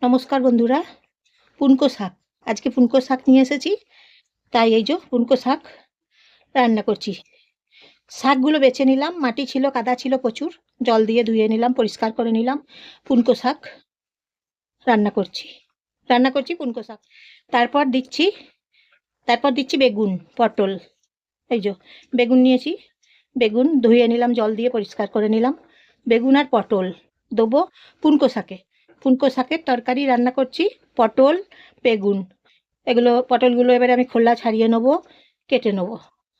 নমস্কার বন্ধুরা, পুনকো শাক। আজকে পুনকো শাক নিয়ে এসেছি, তাই এই যে পুনকো শাক রান্না করছি। শাকগুলো বেছে নিলাম, মাটি ছিল, কাদা ছিল প্রচুর, জল দিয়ে ধুয়ে নিলাম, পরিষ্কার করে নিলাম। পুনকো শাক রান্না করছি পুনকো শাক। তারপর দিচ্ছি বেগুন, পটল। এই যে বেগুন নিয়েছি, বেগুন ধুয়ে নিলাম, জল দিয়ে পরিষ্কার করে নিলাম। বেগুন আর পটল দেবো পুনকো শাকের তরকারি রান্না করছি। পটল, বেগুন, পটলগুলো এবারে আমি খোলা ছাড়িয়ে নেবো, কেটে নেবো।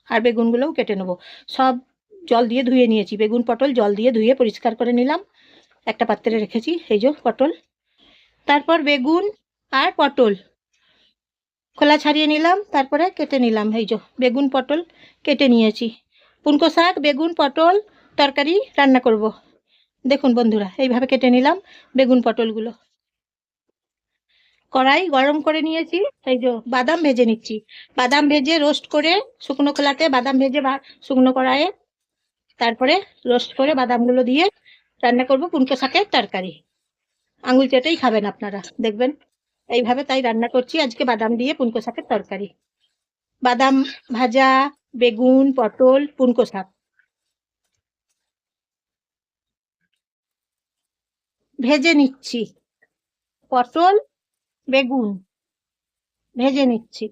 আর বেগুনগুলোও কেটে নেবো। সব জল দিয়ে ধুয়ে নিয়েছি, বেগুন পটল জল দিয়ে ধুয়ে পরিষ্কার করে নিলাম, একটা পাত্রে রেখেছি। এই যে পটল, তারপর বেগুন আর পটল খোলা ছাড়িয়ে নিলাম, তারপরে কেটে নিলাম। এই যে বেগুন পটল কেটে নিয়েছি। পুনকো শাক, বেগুন, পটল তরকারি রান্না করব। দেখুন বন্ধুরা, এইভাবে কেটে নিলাম বেগুন পটলগুলো। কড়াই গরম করে নিয়েছি, এই যে বাদাম ভেজে নিচ্ছি। বাদাম ভেজে রোস্ট করে, শুকনো খোলাতে বাদাম ভেজে বা শুকনো কড়াইয়ে, তারপরে রোস্ট করে বাদামগুলো দিয়ে রান্না করব পুনকো শাকের তরকারি। আঙুল চেটেই খাবেন আপনারা, দেখবেন এইভাবে। তাই রান্না করছি আজকে বাদাম দিয়ে পুনকো শাকের তরকারি। বাদাম ভাজা, বেগুন, পটল, পুনকো শাক ভেজে নিচ্ছি। পটল, বেগুন ভেজে নিচ্ছি।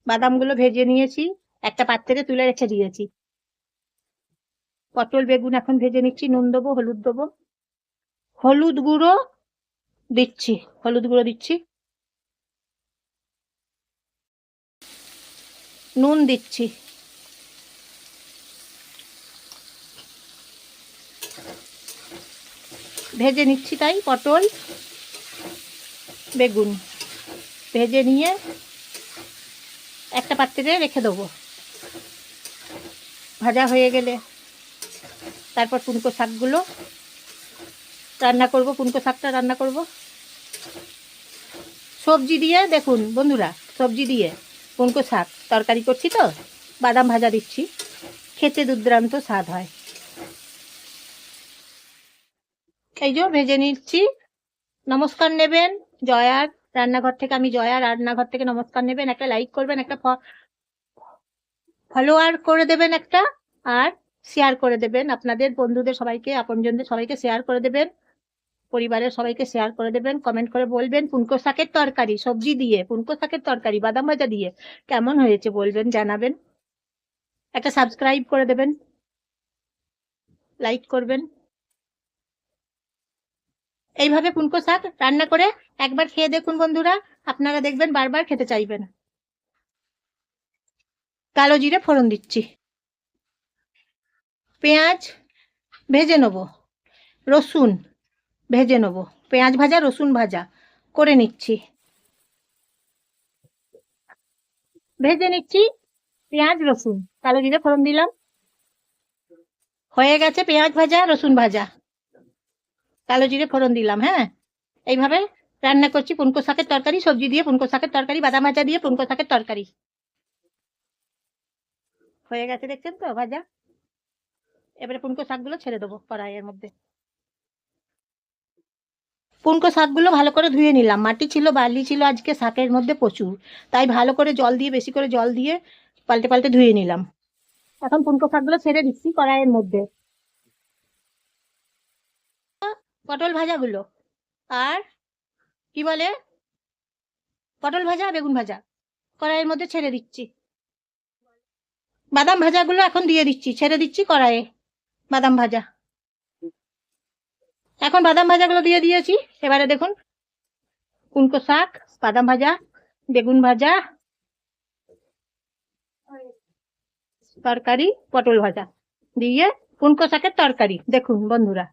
বাদামগুলো ভেজে নিয়েছি, একটা পাত্রে তুলে রেখে দিয়েছি। পটল বেগুন এখন ভেজে নিচ্ছি। নুন দেবো, হলুদ দেবো। হলুদ গুঁড়ো দিচ্ছি। নুন দিচ্ছি। ভেজে নিচ্ছি তাই পটল বেগুন ভেজে নিয়ে একটা পাত্রে রেখে দেবো। ভাজা হয়ে গেলে তারপর পুনকো শাকগুলো পুনকো শাকটা রান্না করব সবজি দিয়ে। দেখুন বন্ধুরা, সবজি দিয়ে পুনকো শাক তরকারি করছি তো, বাদাম ভাজা দিচ্ছি, খেতে দুর্দান্ত স্বাদ হয়। এই যে ভেজে নিচ্ছি। নমস্কার নেবেন জয়ার রান্নাঘর থেকে। আমি জয়ার রান্নাঘর থেকে নমস্কার নেবেন। একটা লাইক করবেন, একটা ফলোয়ার করে দেবেন একটা, আর শেয়ার করে দেবেন আপনাদের বন্ধুদের সবাইকে, আপনজনদের সবাইকে শেয়ার করে দেবেন, পরিবারের সবাইকে শেয়ার করে দেবেন। কমেন্ট করে বলবেন পুনকো শাকের তরকারি, সবজি দিয়ে পুনকো শাকের তরকারি বাদাম ভাজা দিয়ে কেমন হয়েছে বলবেন, জানাবেন। একটা সাবস্ক্রাইব করে দেবেন, লাইক করবেন। এইভাবে পুনকো শাক রান্না করে একবার খেয়ে দেখুন বন্ধুরা, আপনারা দেখবেন বারবার খেতে চাইবেন। কালো জিরে ফোড়ন দিচ্ছি। পেঁয়াজ ভেজে নেব, রসুন ভেজে নেব। পেঁয়াজ ভাজা, রসুন ভাজা করে নিচ্ছি। ভেজে নিচ্ছি পেঁয়াজ রসুন, কালো জিরে ফোড়ন দিলাম। হয়ে গেছে পেঁয়াজ ভাজা, রসুন ভাজা, কালো জিরে ফোড়ন দিলাম। হ্যাঁ, এইভাবে রান্না করছি পুনকো শাকের তরকারি, সবজি দিয়ে পুনকো শাকের তরকারি, বাদাম ভাজা দিয়ে পুনকো শাকের তরকারি। হয়ে গেছে দেখছেন তো ভাজা। এবারে পুনকো শাকগুলো ছেড়ে দেবো কড়াইয়ের মধ্যে। পুনকো শাকগুলো ভালো করে ধুয়ে নিলাম। মাটি ছিল, বালি ছিল আজকে শাকের মধ্যে প্রচুর, তাই ভালো করে জল দিয়ে, বেশি করে জল দিয়ে পাল্টে পাল্টে ধুয়ে নিলাম। এখন পুনকো শাকগুলো ছেড়ে দিচ্ছি কড়াইয়ের মধ্যে। পটল ভাজাগুলো আর কি বলে, পটল ভাজা, বেগুন ভাজা কড়াইয়ের মধ্যে ছেড়ে দিচ্ছি। বাদাম ভাজাগুলো এখন দিয়ে দিচ্ছি, ছেড়ে দিচ্ছি কড়াইয়ে। বাদাম ভাজা, এখন বাদাম ভাজাগুলো দিয়ে দিয়েছি। এবারে দেখুন পুনকো শাক, বাদাম ভাজা, বেগুন ভাজা, তরকারি, পটল ভাজা দিয়ে পুনকো শাকের তরকারি। দেখুন বন্ধুরা,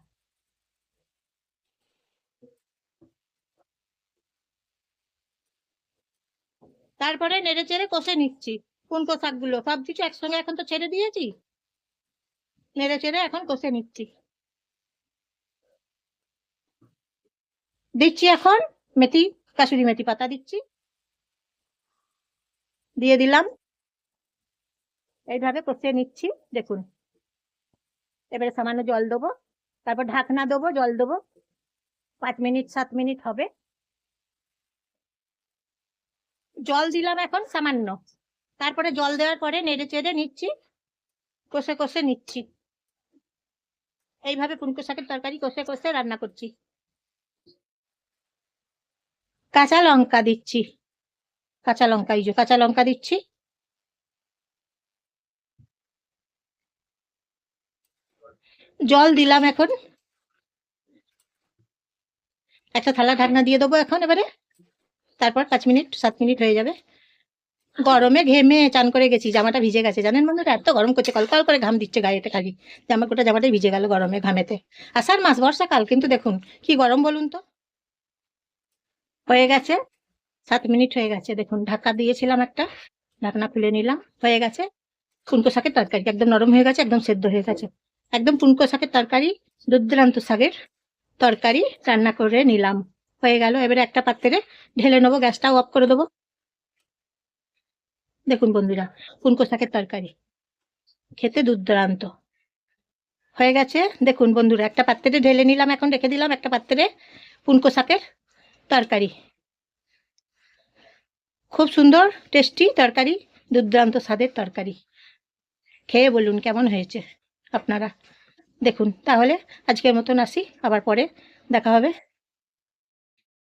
তারপরে নেড়ে চেড়ে কষে নিচ্ছি পুনকো শাকগুলো। সব কিছু একসঙ্গে এখন তো ছেড়ে দিয়েছি, নেড়ে চেড়ে এখন কষে নিচ্ছি। দিচ্ছি এখন মেথি, কাসুরি মেথি পাতা দিচ্ছি, দিয়ে দিলাম। এইভাবে কষিয়ে নিচ্ছি দেখুন। এবারে সামান্য জল দেবো, তারপর ঢাকনা দেবো, জল দেবো, 5 মিনিট 7 মিনিট হবে। জল দিলাম এখন সামান্য, তারপরে জল দেওয়ার পরে নেড়ে চেড়ে নিচ্ছি, কষে কষে নিচ্ছি। এইভাবে পুনকো শাকের তরকারি কষে কষে রান্না করছি। কাঁচা লঙ্কা দিচ্ছি, কাঁচা লঙ্কা, এই যে কাঁচা লঙ্কা দিচ্ছি। জল দিলাম এখন, একটা থালা ঢাকনা দিয়ে দেবো এখন এবারে। তারপর 5 মিনিট 7 মিনিট হয়ে যাবে। গরমে ঘেমে চান করে গেছি, জামাটা ভিজে গেছে জানেন বন্ধুরা, এত গরম করছে, কলকল করে ঘাম দিচ্ছে গায়েতে, খালি গোটা জামাটাই ভিজে গেল গরমে ঘামেতে। আষাঢ় মাস, বর্ষাকাল, কিন্তু দেখুন কি গরম বলুন তো। হয়ে গেছে, 7 মিনিট হয়ে গেছে, দেখুন ঢাকা দিয়েছিলাম একটা, ঢাকনা খুলে নিলাম, হয়ে গেছে। পুনকো শাকের তরকারি একদম নরম হয়ে গেছে, একদম সেদ্ধ হয়ে গেছে, একদম পুনকো শাকের তরকারি, দুর্দান্ত শাকের তরকারি রান্না করে নিলাম, হয়ে গেল। এবারে একটা পাত্রে ঢেলে নেবো, গ্যাসটাও অফ করে দেবো। দেখুন বন্ধুরা, পুনকো শাকের তরকারি খেতে দুর্দান্ত হয়ে গেছে। দেখুন বন্ধুরা, একটা পাত্রে ঢেলে নিলাম, এখন রেখে দিলাম একটা পাত্রে পুনকো শাকের তরকারি। খুব সুন্দর টেস্টি তরকারি, দুর্দান্ত স্বাদের তরকারি। খেয়ে বলুন কেমন হয়েছে আপনারা। দেখুন তাহলে আজকের মতন আসি, আবার পরে দেখা হবে।